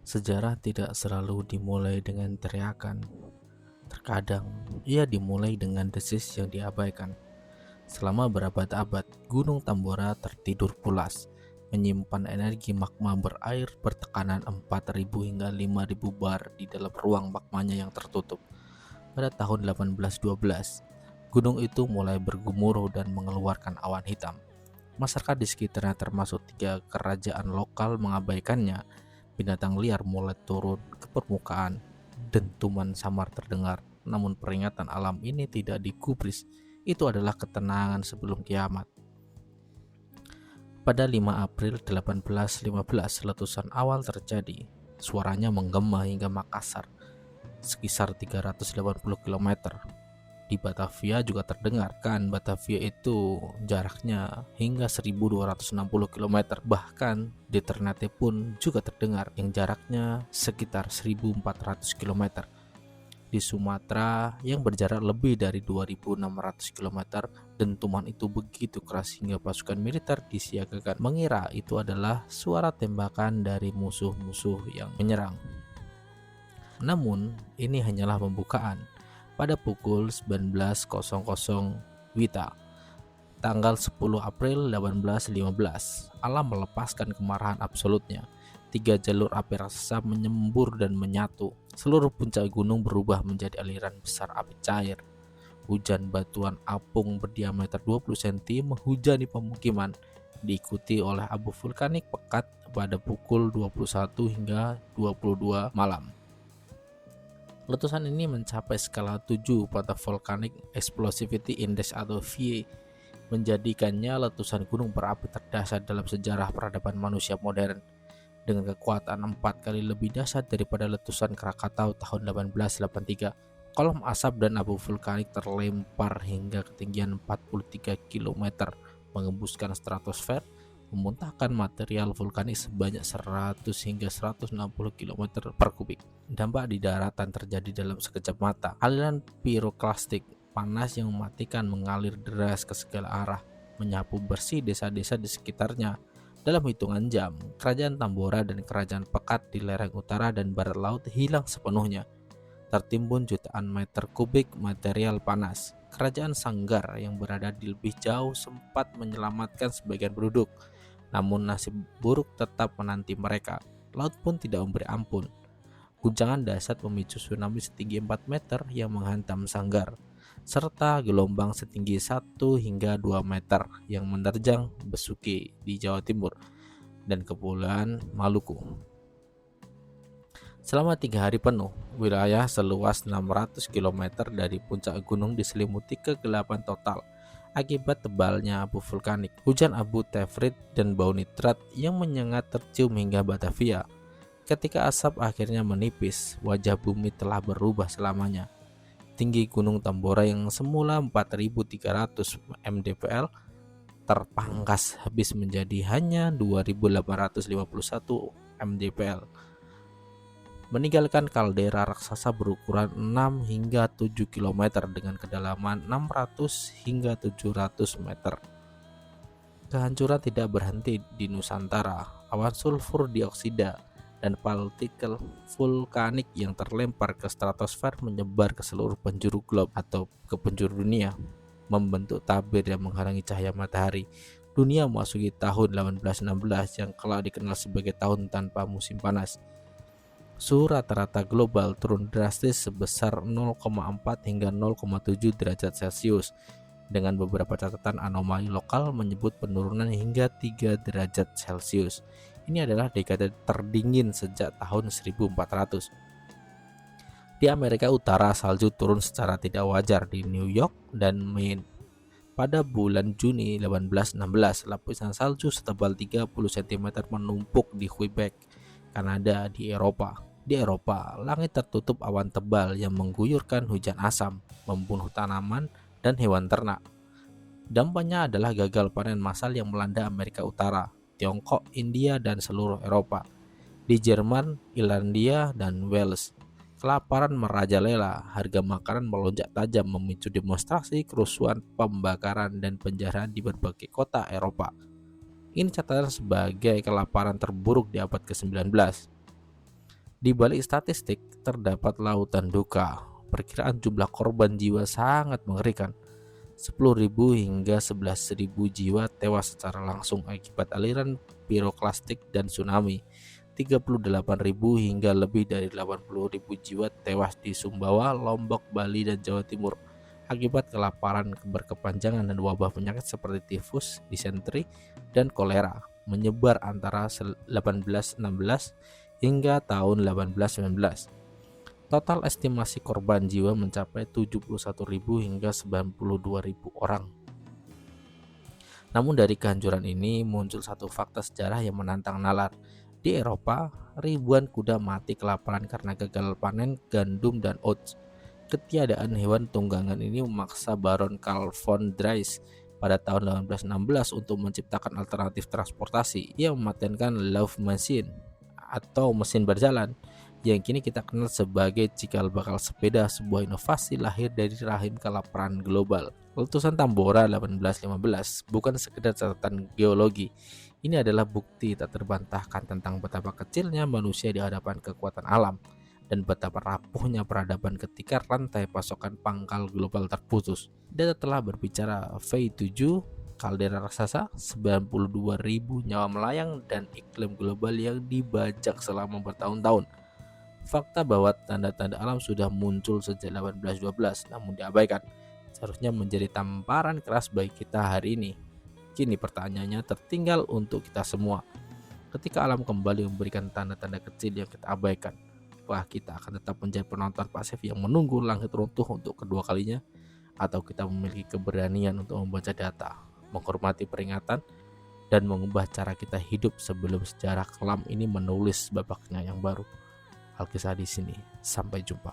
Sejarah tidak selalu dimulai dengan teriakan. Terkadang ia dimulai dengan desis yang diabaikan. Selama berabad-abad, Gunung Tambora tertidur pulas, menyimpan energi magma berair bertekanan 4.000 hingga 5.000 bar di dalam ruang magmanya yang tertutup. Pada tahun 1812, gunung itu mulai bergemuruh dan mengeluarkan awan hitam. Masyarakat di sekitarnya termasuk 3 kerajaan lokal mengabaikannya. Binatang liar mulai turun ke permukaan. Dentuman samar terdengar, namun peringatan alam ini tidak digubris. Itu adalah ketenangan sebelum kiamat. Pada 5 April 1815, letusan awal terjadi. Suaranya menggema hingga Makassar, sekitar 380 km. Di Batavia juga terdengar, kan Batavia itu jaraknya hingga 1260 km. Bahkan di Ternate pun juga terdengar yang jaraknya sekitar 1400 km. Di Sumatera yang berjarak lebih dari 2600 km, dentuman itu begitu keras hingga pasukan militer disiagakan mengira itu adalah suara tembakan dari musuh-musuh yang menyerang. Namun, ini hanyalah pembukaan. Pada pukul 19.00 WITA, tanggal 10 April 1815, alam melepaskan kemarahan absolutnya. 3 jalur api raksasa menyembur dan menyatu. Seluruh puncak gunung berubah menjadi aliran besar api cair. Hujan batuan apung berdiameter 20 cm menghujani pemukiman, diikuti oleh abu vulkanik pekat pada pukul 21 hingga 22 malam. Letusan ini mencapai skala 7 pada Volcanic Explosivity Index atau VE, menjadikannya letusan gunung berapi terdahsyat dalam sejarah peradaban manusia modern. Dengan kekuatan 4 kali lebih dahsyat daripada letusan Krakatau tahun 1883, kolom asap dan abu vulkanik terlempar hingga ketinggian 43 km, mengembuskan stratosfer, memuntahkan material vulkanik sebanyak 100 hingga 160 km per kubik. Dampak di daratan terjadi dalam sekejap mata. Aliran piroklastik panas yang mematikan mengalir deras ke segala arah, menyapu bersih desa-desa di sekitarnya. Dalam hitungan jam, kerajaan Tambora dan kerajaan Pekat di lereng utara dan barat laut hilang sepenuhnya. Tertimbun jutaan meter kubik material panas. Kerajaan Sanggar yang berada di lebih jauh sempat menyelamatkan sebagian penduduk, namun nasib buruk tetap menanti mereka. Laut pun tidak memberi ampun. Guncangan dahsyat memicu tsunami setinggi 4 meter yang menghantam Sanggar, serta gelombang setinggi 1 hingga 2 meter yang menerjang Besuki di Jawa Timur dan Kepulauan Maluku. Selama 3 hari penuh, wilayah seluas 600 km dari puncak gunung diselimuti kegelapan total akibat tebalnya abu vulkanik, hujan abu tefrit dan bau nitrat yang menyengat tercium hingga Batavia. Ketika asap akhirnya menipis, wajah bumi telah berubah selamanya. Tinggi Gunung Tambora yang semula 4.300 mdpl terpangkas habis menjadi hanya 2.851 mdpl, meninggalkan kaldera raksasa berukuran 6 hingga 7 km dengan kedalaman 600 hingga 700 meter. Kehancuran tidak berhenti di Nusantara. Awan sulfur dioksida dan partikel vulkanik yang terlempar ke stratosfer menyebar ke seluruh penjuru globe atau ke penjuru dunia, membentuk tabir yang menghalangi cahaya matahari. Dunia memasuki tahun 1816 yang kelak dikenal sebagai tahun tanpa musim panas. Suhu rata-rata global turun drastis sebesar 0,4 hingga 0,7 derajat Celcius, dengan beberapa catatan anomali lokal menyebut penurunan hingga 3 derajat Celcius. Ini adalah dekade terdingin sejak tahun 1400. Di Amerika Utara, salju turun secara tidak wajar di New York dan Maine. Pada bulan Juni 1816, lapisan salju setebal 30 cm menumpuk di Quebec, Kanada di Eropa. Di Eropa, langit tertutup awan tebal yang mengguyurkan hujan asam, membunuh tanaman dan hewan ternak. Dampaknya adalah gagal panen massal yang melanda Amerika Utara, Tiongkok, India, dan seluruh Eropa. Di Jerman, Irlandia, dan Wales, kelaparan merajalela, harga makanan melonjak tajam memicu demonstrasi, kerusuhan, pembakaran, dan penjarahan di berbagai kota Eropa. Ini catatan sebagai kelaparan terburuk di abad ke-19. Di balik statistik terdapat lautan duka. Perkiraan jumlah korban jiwa sangat mengerikan. 10.000 hingga 11.000 jiwa tewas secara langsung akibat aliran piroklastik dan tsunami. 38.000 hingga lebih dari 80.000 jiwa tewas di Sumbawa, Lombok, Bali, dan Jawa Timur akibat kelaparan berkepanjangan dan wabah penyakit seperti tifus, disentri, dan kolera menyebar antara 1816 hingga tahun 1819. Total estimasi korban jiwa mencapai 71.000 hingga 92.000 orang. Namun dari kehancuran ini muncul satu fakta sejarah yang menantang nalar. Di Eropa, ribuan kuda mati kelaparan karena gagal panen gandum dan oats. Ketiadaan hewan tunggangan ini memaksa Baron Karl von Drais pada tahun 1816 untuk menciptakan alternatif transportasi. Ia mematenkan Lauf Machine atau mesin berjalan yang kini kita kenal sebagai cikal bakal sepeda, sebuah inovasi lahir dari rahim kelaparan global. Letusan Tambora 1815 bukan sekedar catatan geologi. Ini adalah bukti tak terbantahkan tentang betapa kecilnya manusia di hadapan kekuatan alam dan betapa rapuhnya peradaban ketika rantai pasokan pangkal global terputus. Data telah berbicara V7, kaldera raksasa, 92.000 nyawa melayang, dan iklim global yang dibajak selama bertahun-tahun. Fakta bahwa tanda-tanda alam sudah muncul sejak 1812 namun diabaikan seharusnya menjadi tamparan keras bagi kita hari ini. Kini pertanyaannya tertinggal untuk kita semua. Ketika alam kembali memberikan tanda-tanda kecil yang kita abaikan, apakah kita akan tetap menjadi penonton pasif yang menunggu langit runtuh untuk kedua kalinya, atau kita memiliki keberanian untuk membaca data, menghormati peringatan, dan mengubah cara kita hidup sebelum sejarah kelam ini menulis babaknya yang baru? Alkisah di sini. Sampai jumpa.